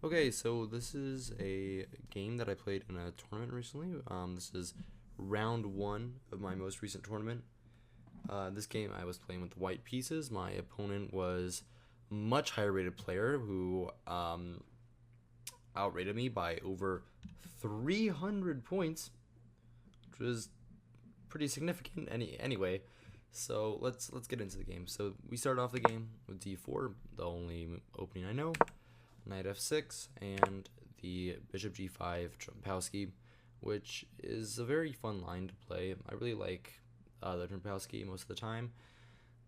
Okay, so this is a game that I played in a tournament recently. This is round one of my most recent tournament. This game I was playing with white pieces. My opponent was a much higher rated player who outrated me by over 300 points, which was pretty significant. Anyway, so let's get into the game. So we start off the game with d4, the only opening I know. Knight f6 and the bishop g5 Trumpowski, which is a very fun line to play. I really like the Trumpowski most of the time.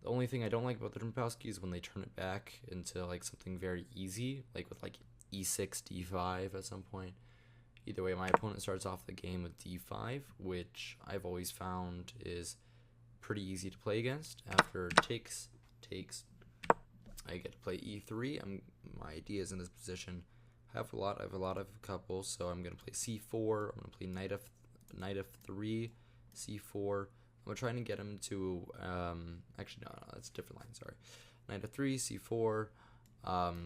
The only thing I don't like about the Trumpowski is when they turn it back into like something very easy, like with like e6 d5 at some point. Either way, my opponent starts off the game with d5, which I've always found is pretty easy to play against. After takes, I get to play e3. My idea is in this position. I have a lot of couples, so I'm gonna play c4. I'm gonna play knight f3, c4. I'm trying to get him to actually no, that's a different line. Sorry, knight f3, c4,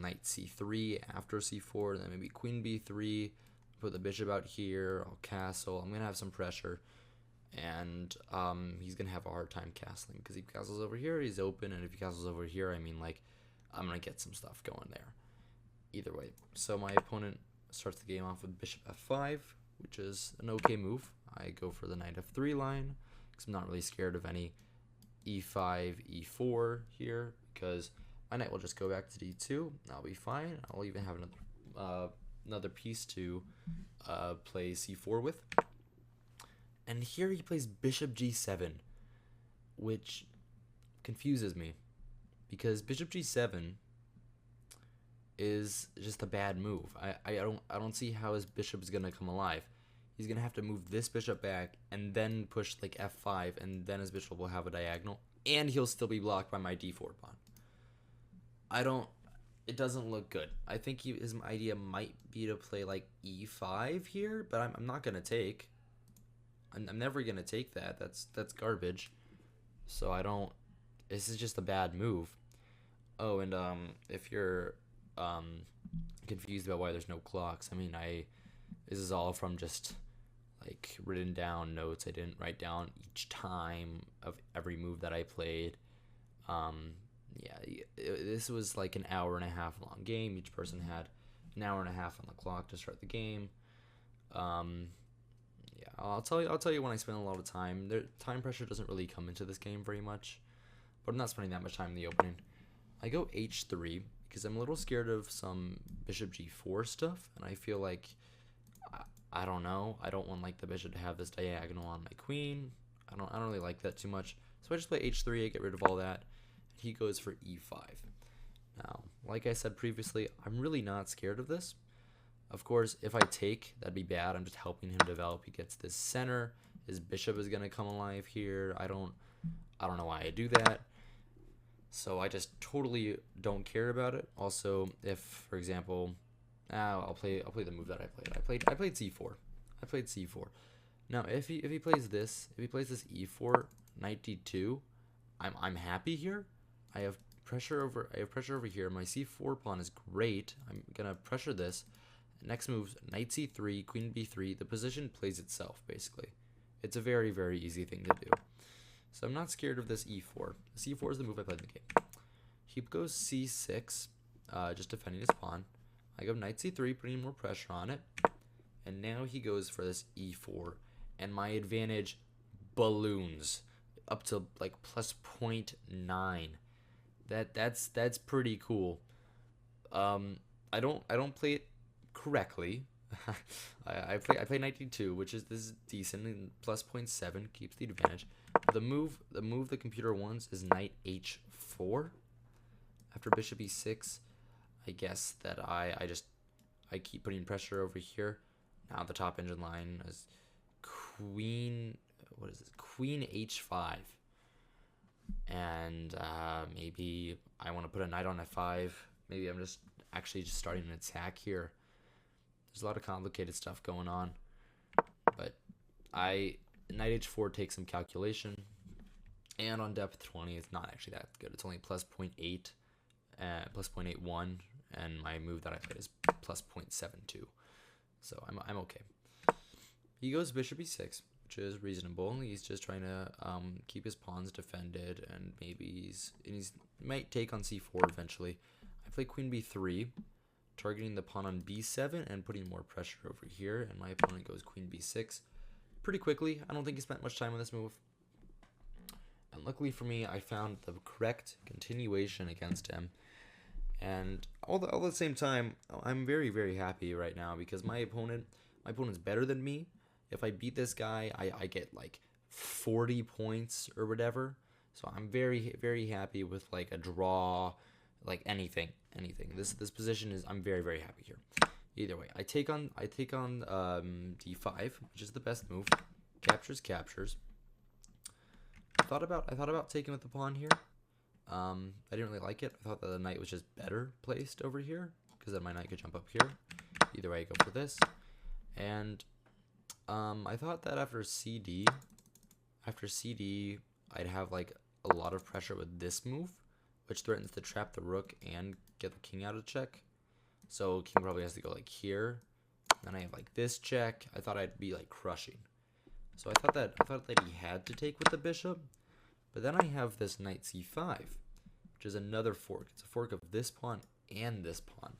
knight c3 after c4, then maybe queen b3. Put the bishop out here. I'll castle. I'm gonna have some pressure, and he's gonna have a hard time castling because if he castles over here, he's open, and if he castles over here, I mean like I'm gonna get some stuff going there. Either way, so my opponent starts the game off with bishop f5, which is an okay move. I go for the knight f3 line because I'm not really scared of any e5, e4 here because my knight will just go back to d2. I'll be fine. I'll even have another piece to play c4 with. And here he plays bishop g7, which confuses me because bishop g7 is just a bad move. I don't see how his bishop is gonna come alive. He's gonna have to move this bishop back and then push like f5, and then his bishop will have a diagonal, and he'll still be blocked by my d4 pawn. I don't. It doesn't look good. I think his idea might be to play like e5 here, but I'm not gonna take. I'm never gonna take that. That's garbage. So I don't. This is just a bad move. Oh, and if you're confused about why there's no clocks, I mean, this is all from just like written down notes. I didn't write down each time of every move that I played. Yeah, this was like an hour and a half long game. Each person had an hour and a half on the clock to start the game. Yeah, I'll tell you when I spend a lot of time. Time pressure doesn't really come into this game very much, but I'm not spending that much time in the opening. I go h3 because I'm a little scared of some bishop g4 stuff, and I feel like I don't know. I don't want like the bishop to have this diagonal on my queen. I don't really like that too much. So I just play h3. I get rid of all that. He goes for e5. Now, like I said previously, I'm really not scared of this. Of course, if I take, that'd be bad. I'm just helping him develop. He gets this center. His bishop is gonna come alive here. I don't know why I do that. So I just totally don't care about it. Also, if for example, I'll play the move that I played. I played c4. I played c4. Now, if he plays this, e4, knight d2, I'm happy here. I have pressure over here. My c4 pawn is great. I'm gonna pressure this. Next move, knight c3, queen b3. The position plays itself basically. It's a very, very easy thing to do. So I'm not scared of this e4. c4 is the move I played in the game. He goes c6, just defending his pawn. I go knight c3, putting more pressure on it. And now he goes for this e4, and my advantage balloons up to like plus 0.9. That's pretty cool. I don't play it correctly. I play knight d2, which is decent, and plus 0.7 keeps the advantage. The move the computer wants is knight h4 after bishop e6. I guess that I keep putting pressure over here. Now the top engine line is queen. What is this? Queen h5, and maybe I want to put a knight on f5. Maybe I'm just starting an attack here. There's a lot of complicated stuff going on, but knight h4 takes some calculation, and on depth 20, it's not actually that good. It's only plus 0.8, plus 0.81, and my move that I played is plus 0.72. So I'm okay. He goes bishop e6, which is reasonable. He's just trying to keep his pawns defended, and maybe he might take on c4 eventually. I play queen b3, targeting the pawn on b7 and putting more pressure over here, and my opponent goes queen b6 pretty quickly. I don't think he spent much time on this move. And luckily for me, I found the correct continuation against him. And all at the same time, I'm very, very happy right now because my opponent's better than me. If I beat this guy, I get like 40 points or whatever. So I'm very, very happy with like a draw, like anything. This position is, I'm very, very happy here. Either way, I take on d5, which is the best move. Captures. I thought about taking with the pawn here. I didn't really like it. I thought that the knight was just better placed over here because then my knight could jump up here. Either way, I go for this. And I thought that after CD, I'd have like a lot of pressure with this move, which threatens to trap the rook and get the king out of check. So king probably has to go like here. Then I have like this check. I thought I'd be like crushing. So I thought that he had to take with the bishop. But then I have this knight c5, which is another fork. It's a fork of this pawn and this pawn.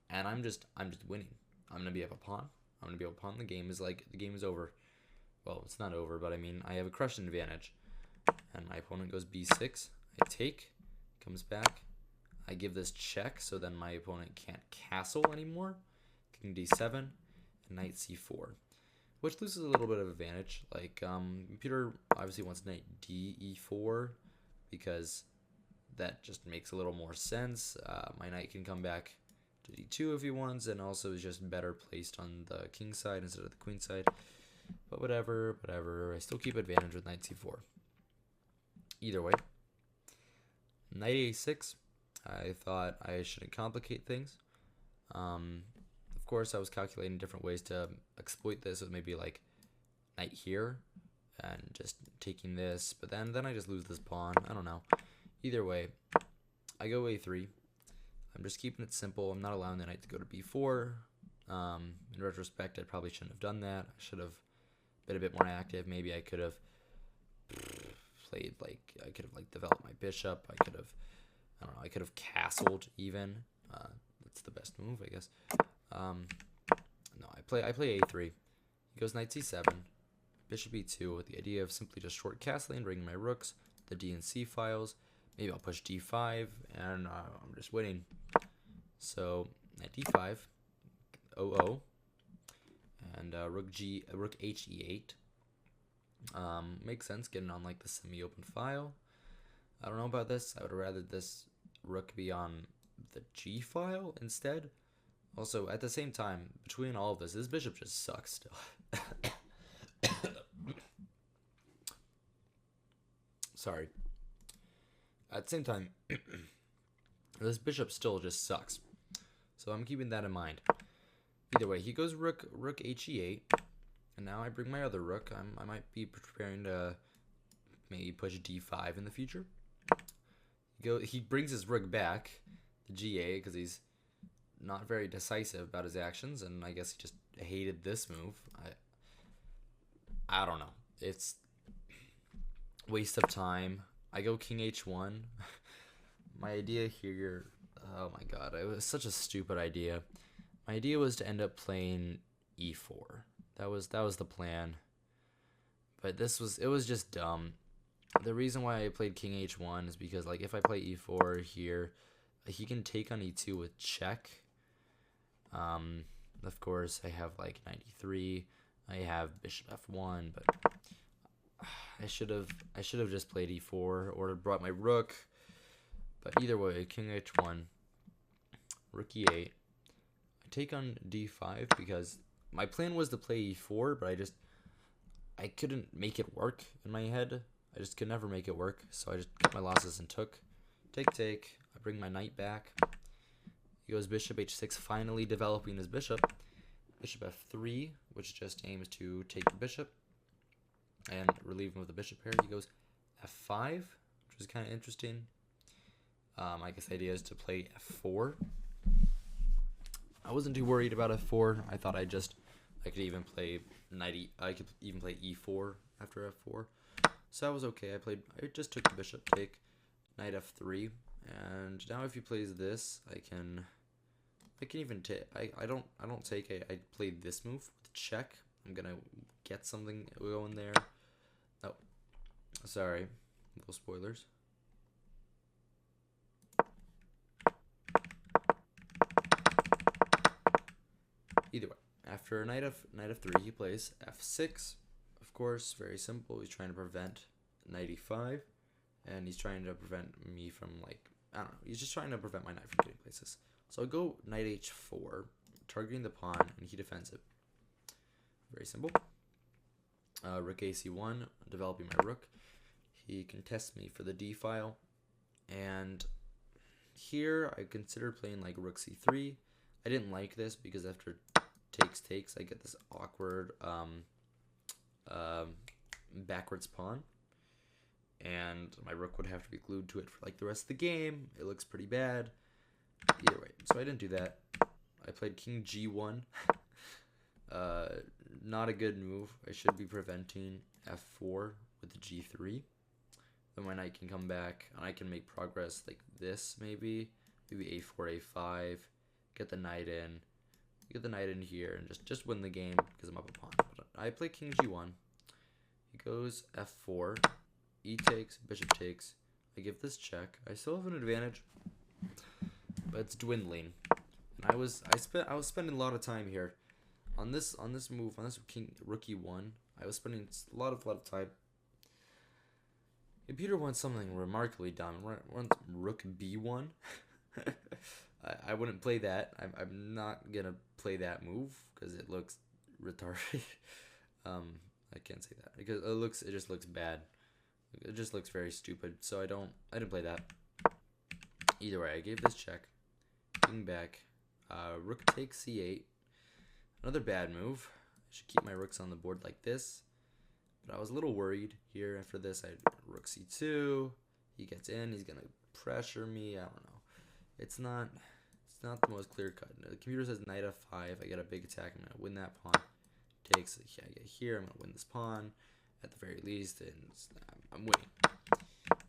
And I'm just winning. I'm gonna be able to pawn. The game is over. Well, it's not over, but I mean I have a crushing advantage. And my opponent goes b6. I take, comes back. I give this check, so then my opponent can't castle anymore. King d7 and knight c4. Which loses a little bit of advantage. Like, computer obviously wants knight d4 because that just makes a little more sense. My knight can come back to d2 if he wants, and also is just better placed on the king side instead of the queen side. But whatever. I still keep advantage with knight c4. Either way. Knight a6. I thought I shouldn't complicate things. Of course, I was calculating different ways to exploit this with maybe like knight here and just taking this, but then I just lose this pawn. I don't know. Either way, I go a3. I'm just keeping it simple. I'm not allowing the knight to go to b4. In retrospect, I probably shouldn't have done that. I should have been a bit more active. Maybe I could have developed my bishop. I could have castled even. That's the best move, I guess. No, I play a3. He goes knight c7, bishop e2 with the idea of simply just short castling, bringing my rooks, the d and c files. Maybe I'll push d5, and I'm just winning. So knight d5, and rook h e8. Makes sense, getting on like the semi-open file. I don't know about this. I would rather this rook be on the g file instead. Also, at the same time, between all of this bishop just sucks still. Sorry. At the same time, this bishop still just sucks. So I'm keeping that in mind. Either way, he goes rook h e8. And now I bring my other rook. I might be preparing to maybe push d5 in the future. He brings his rook back to ga because he's not very decisive about his actions, and I guess he just hated this move. I don't know. It's waste of time. I go king h1. My idea here, oh my god, it was such a stupid idea. My idea was to end up playing e4. That was the plan. But it was just dumb. The reason why I played king h1 is because like if I play e4 here, he can take on e2 with check. Of course I have like 93. I have bishop f1, but I should have just played e4 or brought my rook. But either way, king h1, rook e8. I take on d5 because my plan was to play e4, but I couldn't make it work in my head. I just could never make it work, so I just cut my losses and took. Take. I bring my knight back. He goes bishop h6, finally developing his bishop. Bishop f3, which just aims to take the bishop and relieve him of the bishop pair. He goes f5, which is kind of interesting. I guess the idea is to play f4 I wasn't too worried about f4. I thought I could even play I could even play e4 after f4. So that was okay. I just took the bishop take, knight f3, and now if he plays this, I can even take. I don't take. I played this move with check. I'm gonna get something going there. Oh, sorry, little spoilers. Either way, after knight f3, he plays f6. Of course, very simple. He's trying to prevent knight e5, and he's trying to prevent me from, like, I don't know. He's just trying to prevent my knight from getting places. So I go knight h4, targeting the pawn, and he defends it. Very simple. Rook ac1, developing my rook. He contests me for the d file, and here I considered playing like rook c3. I didn't like this because after takes, I get this awkward backwards pawn, and my rook would have to be glued to it for like the rest of the game. It looks pretty bad. Either way, so I didn't do that. I played king g1. Not a good move. I should be preventing f4 with the g3. Then my knight can come back, and I can make progress like this, maybe a4, a5, get the knight in here, and just win the game because I'm up a pawn. But I play king g1. He goes f4, e takes, bishop takes. I give this check. I still have an advantage, but it's dwindling. And I was spending a lot of time here on this move, on this rook e1. I was spending a lot of time. Computer wants something remarkably dumb. Wants rook b1. I wouldn't play that. I'm not gonna play that move because it looks retarded. I can't say that because it just looks bad. It just looks very stupid. So I didn't play that. Either way, I gave this check. King back. Rook takes c8. Another bad move. I should keep my rooks on the board like this. But I was a little worried here. After this, I rook c2. He gets in. He's gonna pressure me. I don't know. It's not the most clear cut. The computer says knight f5. I get a big attack. I'm gonna win that pawn. Takes. Yeah, I get here. I'm gonna win this pawn at the very least, and I'm winning.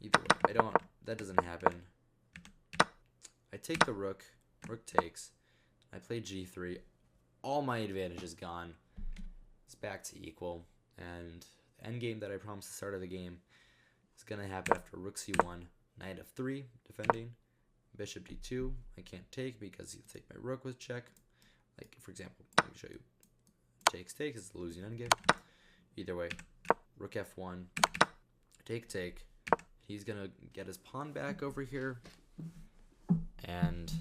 Either way, that doesn't happen. I take the rook. Rook takes. I play g3. All my advantage is gone. It's back to equal, and the endgame that I promised at the start of the game is gonna happen after rook c1, knight f3, defending. Bishop d2, I can't take because he'll take my rook with check. Like, for example, let me show you. Takes, is the losing endgame. Either way, rook f1, take. He's going to get his pawn back over here. And,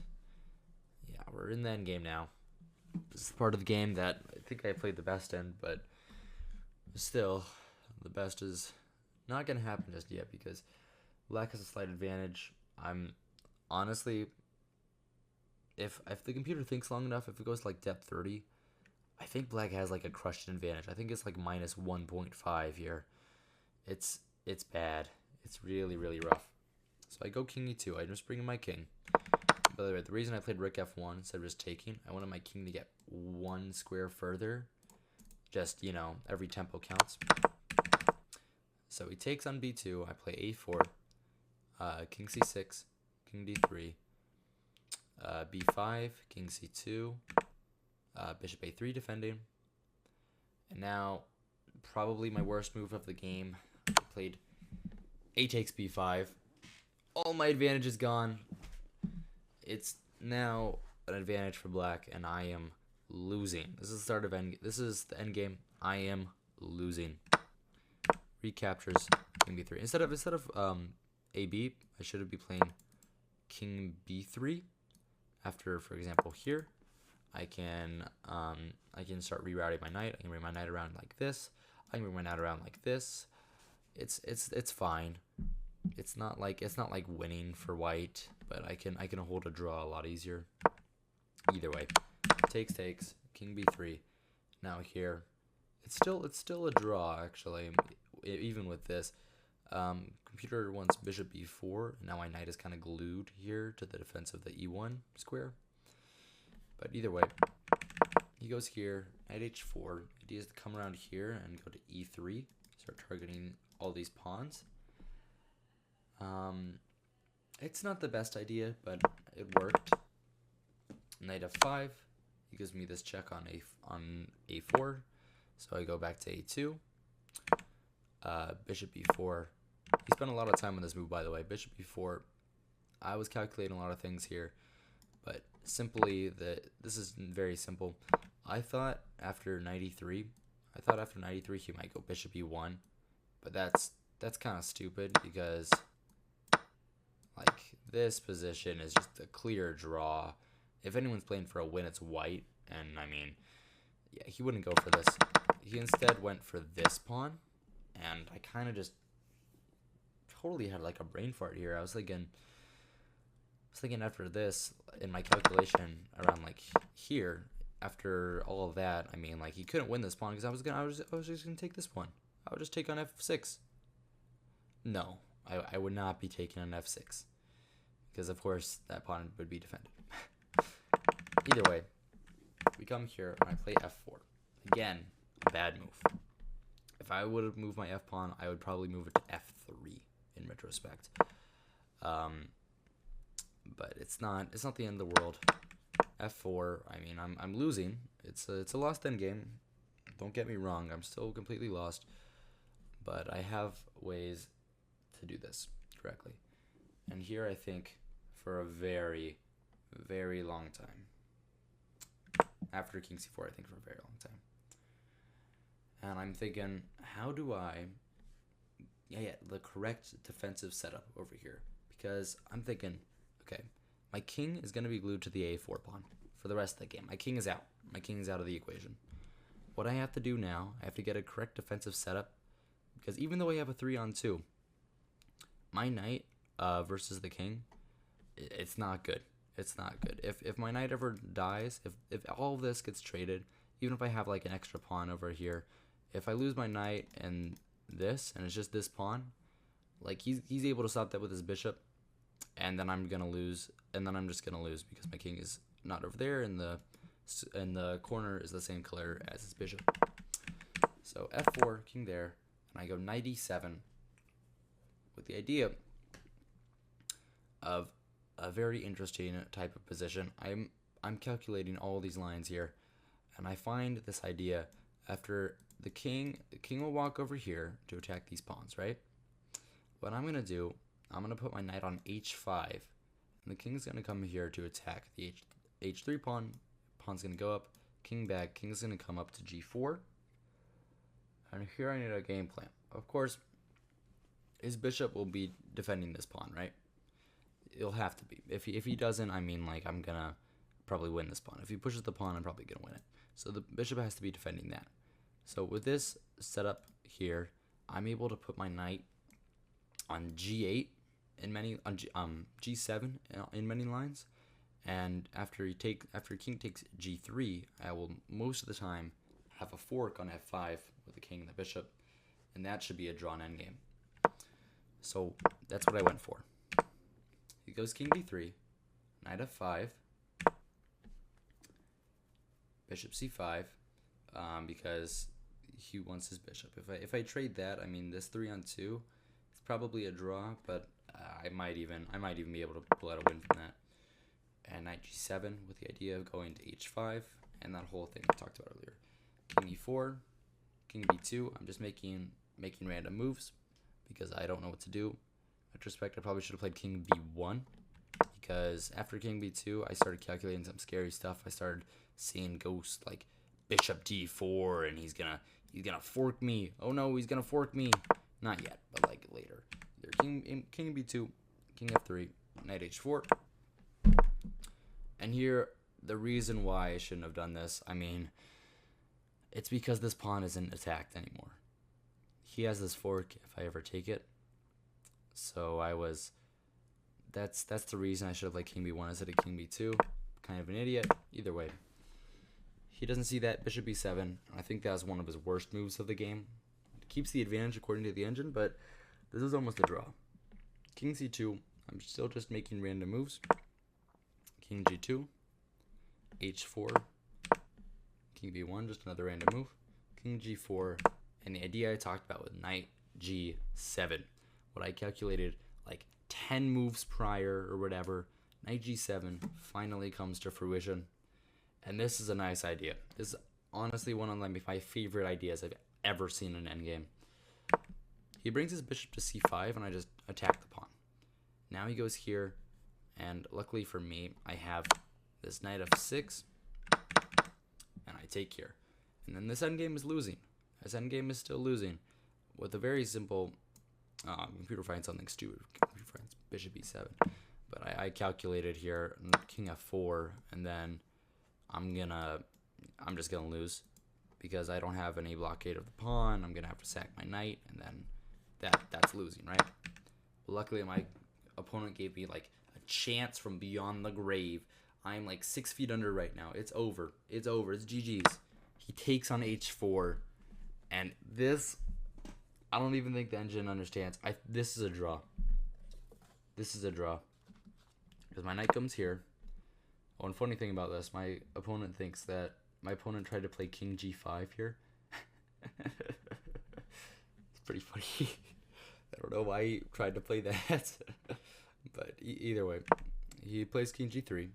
yeah, we're in the endgame now. This is part of the game that I think I played the best in, but still, the best is not going to happen just yet because black has a slight advantage. Honestly, if the computer thinks long enough, if it goes like depth 30, I think black has like a crushed advantage. I think it's like minus 1.5 here. It's bad. It's really, really rough. So I go king e2. I'm just bringing my king. By the way, the reason I played rook f1 instead of just taking, I wanted my king to get one square further. Just, every tempo counts. So he takes on b2. I play a4. King c6. King d3, b5, king c2, bishop a3 defending, and now probably my worst move of the game. I played a takes b5. All my advantage is gone. It's now an advantage for black, and I am losing. This is the start of This is the end game. I am losing. Recaptures king b3 instead of ab. I should be playing king b3. After, for example, here, I can start rerouting my knight. I can bring my knight around like this. I can bring my knight around like this. It's fine. It's not like winning for white, but I can hold a draw a lot easier. Either way, takes, king b3. Now here, it's still a draw actually, even with this. Computer wants bishop e4. Now my knight is kind of glued here to the defense of the e1 square. But either way, he goes here, knight h4. Idea is to come around here and go to e3, start targeting all these pawns. It's not the best idea, but it worked. Knight f5. He gives me this check on a4, so I go back to a2. Bishop e4. He spent a lot of time on this move, by the way. Bishop e4. I was calculating a lot of things here, but simply this is very simple. I thought after knight e3, he might go bishop e1, but that's kind of stupid because like this position is just a clear draw. If anyone's playing for a win, it's white, and I mean, yeah, he wouldn't go for this. He instead went for this pawn, and I kind of just totally had like a brain fart here. I was thinking after this, in my calculation around like here, after all of that, I mean, like he couldn't win this pawn because I was just gonna take this pawn. I would just take on f6. No, I would not be taking on f6 because of course that pawn would be defended. Either way, we come here and I play f4. Again, a bad move. If I would have moved my f pawn, I would probably move it to f3 in retrospect. But it's not the end of the world. f4. I mean, I'm losing. It's a lost endgame. Don't get me wrong. I'm still completely lost. But I have ways to do this correctly. And here I think for a very, very long time. After king c4, I think for a very long time. And I'm thinking, how do I the correct defensive setup over here? Because I'm thinking, okay, my king is going to be glued to the a4 pawn for the rest of the game. My king is out. My king is out of the equation. What I have to do now, I have to get a correct defensive setup, because even though I have a 3-on-2, my knight versus the king, it's not good. It's not good. If my knight ever dies, if all of this gets traded, even if I have like an extra pawn over here, if I lose my knight and this, and it's just this pawn, like he's able to stop that with his bishop, and then I'm gonna lose, and then I'm just gonna lose because my king is not over there, and the corner is the same color as his bishop. So f4, king there, and I go knight e7 with the idea of a very interesting type of position. I'm calculating all these lines here, and I find this idea after the king will walk over here to attack these pawns, right? What I'm gonna do, I'm gonna put my knight on h5, and the king's gonna come here to attack the h3 pawn. Pawn's gonna go up, king back, king's gonna come up to g4, and here I need a game plan. Of course, his bishop will be defending this pawn, right? It'll have to be. If he doesn't, I mean, like, I'm gonna probably win this pawn. If he pushes the pawn, I'm probably gonna win it. So the bishop has to be defending that. So with this setup here, I'm able to put my knight on g8 in many g7 in many lines, and after king takes g3, I will most of the time have a fork on f5 with the king and the bishop, and that should be a drawn endgame. So that's what I went for. He goes king d3, knight f5, bishop c5, because he wants his bishop. If I trade that, I mean, this 3-on-2, it's probably a draw, but I might even be able to pull out a win from that. And knight g7 with the idea of going to h5, and that whole thing I talked about earlier. King e4, king b2. I'm just making random moves because I don't know what to do. In retrospect, I probably should have played king b1, because after king b2, I started calculating some scary stuff. I started seeing ghosts like bishop d4, and he's gonna fork me. Oh no, he's gonna fork me. Not yet, but like later. Either king b2, king f3, knight h4. And here, the reason why I shouldn't have done this, I mean, it's because this pawn isn't attacked anymore. He has this fork if I ever take it. So that's the reason I should have played king b1 instead of king b2. Kind of an idiot. Either way, he doesn't see that. Bishop b7. I think that was one of his worst moves of the game. It keeps the advantage according to the engine, but this is almost a draw. King c2. I'm still just making random moves. King g2. h4, king b1, just another random move, king g4, and the idea I talked about with knight g7, what I calculated like 10 moves prior or whatever, knight g7 finally comes to fruition. And this is a nice idea. This is honestly one of my favorite ideas I've ever seen in endgame. He brings his bishop to c5, and I just attack the pawn. Now he goes here, and luckily for me, I have this knight f6, and I take here. And then this endgame is losing. This endgame is still losing with a very simple, computer finds something stupid. Computer finds bishop e7. But I calculated here, king f4, and then I'm just gonna lose because I don't have any blockade of the pawn. I'm gonna have to sack my knight, and then that's losing, right? But luckily, my opponent gave me like a chance from beyond the grave. I'm like 6 feet under right now. It's over. It's over. It's GG's. He takes on h4, and this, I don't even think the engine understands. This is a draw. This is a draw. Because my knight comes here. Oh, and funny thing about this, my opponent thinks that my opponent tried to play king g5 here. It's pretty funny. I don't know why he tried to play that. But either way, he plays king g3,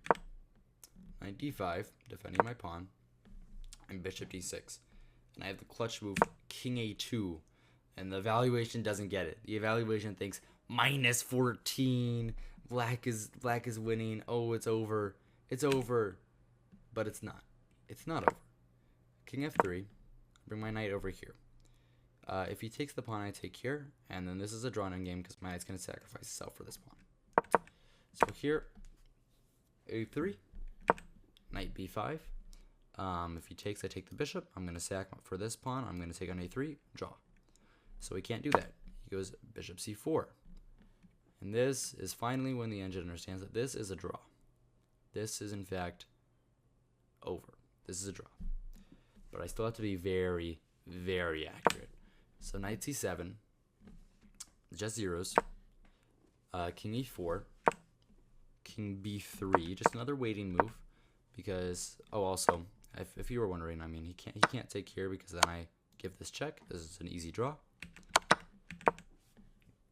knight d5, defending my pawn, and bishop d6. And I have the clutch move king a2, and the evaluation doesn't get it. The evaluation thinks minus 14, black is winning. Oh, it's over. It's over. But it's not. It's not over. King f3, bring my knight over here. If he takes the pawn, I take here, and then this is a drawn endgame because my knight's going to sacrifice itself for this pawn. So here, a3, knight b5. If he takes, I take the bishop. I'm going to sack for this pawn. I'm going to take on a3, draw. So he can't do that. He goes bishop c4. And this is finally when the engine understands that this is a draw. This is, in fact, over. This is a draw. But I still have to be very, very accurate. So knight c7, just zeros. King e4, king b3, just another waiting move. Because, oh, also, if you were wondering, I mean, he can't take here because then I give this check. This is an easy draw.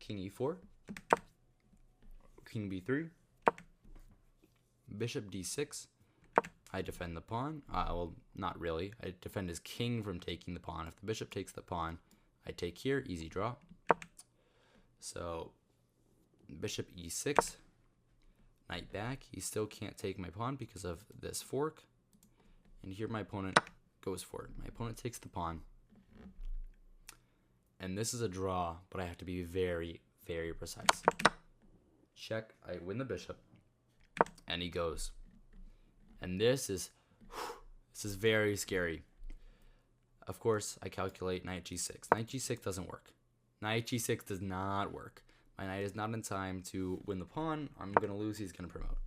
King e4, king b3, bishop d6. I defend the pawn. Well, not really. I defend his king from taking the pawn. If the bishop takes the pawn, I take here, easy draw. So bishop e6, knight back. He still can't take my pawn because of this fork. And here my opponent goes for it. My opponent takes the pawn. And this is a draw, but I have to be very, very precise. Check, I win the bishop. And he goes. And this is very scary. Of course, I calculate knight g6. Knight g6 doesn't work. Knight g6 does not work. My knight is not in time to win the pawn. I'm going to lose. He's going to promote.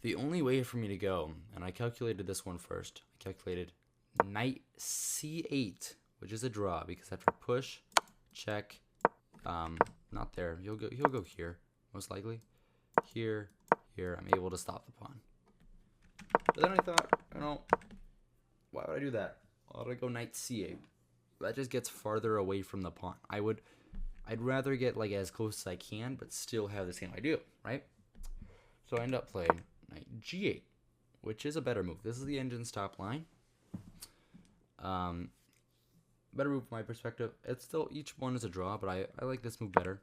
The only way for me to go, and I calculated this one first. I calculated knight c8, which is a draw because after push, check, not there. He'll go here, most likely. Here, I'm able to stop the pawn. But then I thought, why would I do that? Why would I go knight c8? That just gets farther away from the pawn. I'd rather get like as close as I can, but still have the same idea, right? So I end up playing knight g8, which is a better move. This is the engine's top line. Better move from my perspective. It's still, each one is a draw, but I like this move better.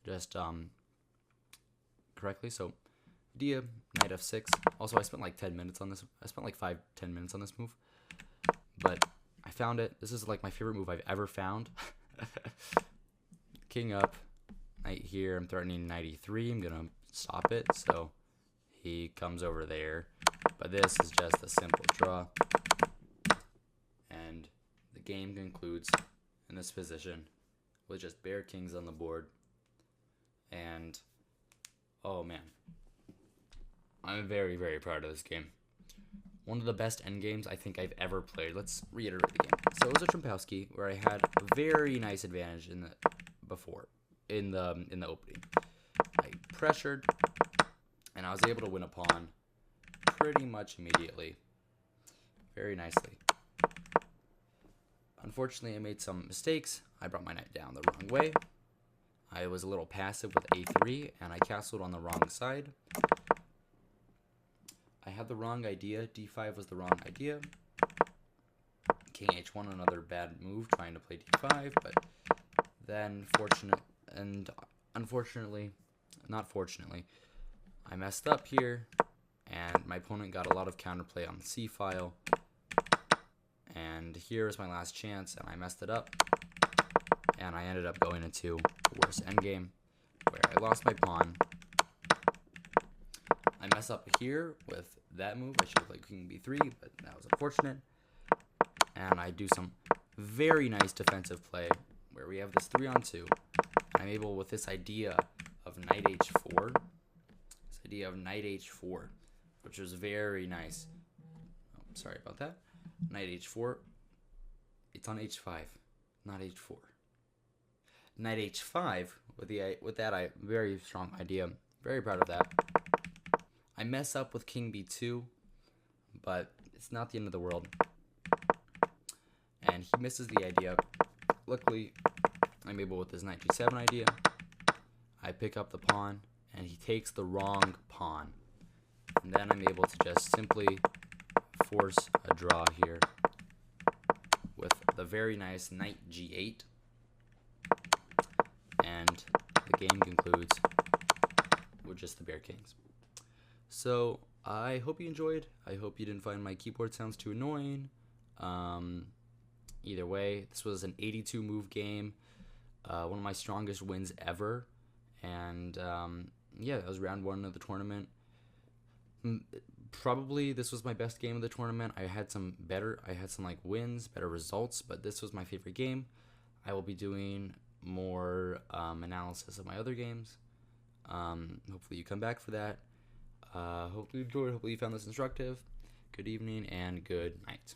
Just correctly. So idea, knight f6. Also, I spent like 10 minutes on this. I spent like 5-10 minutes on this move. But I found it. This is like my favorite move I've ever found. King up, knight here. I'm threatening knight e3. I'm going to stop it. So he comes over there. But this is just a simple draw. And the game concludes in this position with just bare kings on the board. And, oh man, I'm very, very proud of this game. One of the best endgames I think I've ever played. Let's reiterate the game. So it was a Trumpowski where I had a very nice advantage in the opening. I pressured, and I was able to win a pawn pretty much immediately. Very nicely. Unfortunately, I made some mistakes. I brought my knight down the wrong way. I was a little passive with a3, and I castled on the wrong side. I had the wrong idea. d5 was the wrong idea. King h1, another bad move, trying to play d5, but then unfortunately, not fortunately, I messed up here, and my opponent got a lot of counterplay on the c file. And here is my last chance, and I messed it up. And I ended up going into the worst endgame, where I lost my pawn. I mess up here with that move. I should have played king b3, but that was unfortunate. And I do some very nice defensive play, where we have this 3-on-2. And I'm able, with this idea of knight h4, which was very nice. Oh, sorry about that. Knight h4. It's on h5, not h4. Knight h5 with that very strong idea. Very proud of that. I mess up with king b2, but it's not the end of the world. And he misses the idea. Luckily, I'm able with this knight g7 idea. I pick up the pawn, and he takes the wrong pawn. And then I'm able to just simply force a draw here with the very nice knight g8. And the game concludes with just the bare kings. So I hope you enjoyed. I hope you didn't find my keyboard sounds too annoying. Either way, this was an 82 move game, one of my strongest wins ever. And yeah, that was round 1 of the tournament. Probably this was my best game of the tournament. I had some like wins, better results, but this was my favorite game. I will be doing more analysis of my other games. Hopefully you come back for that. Hopefully you enjoyed. Hopefully you found this instructive. Good evening and good night.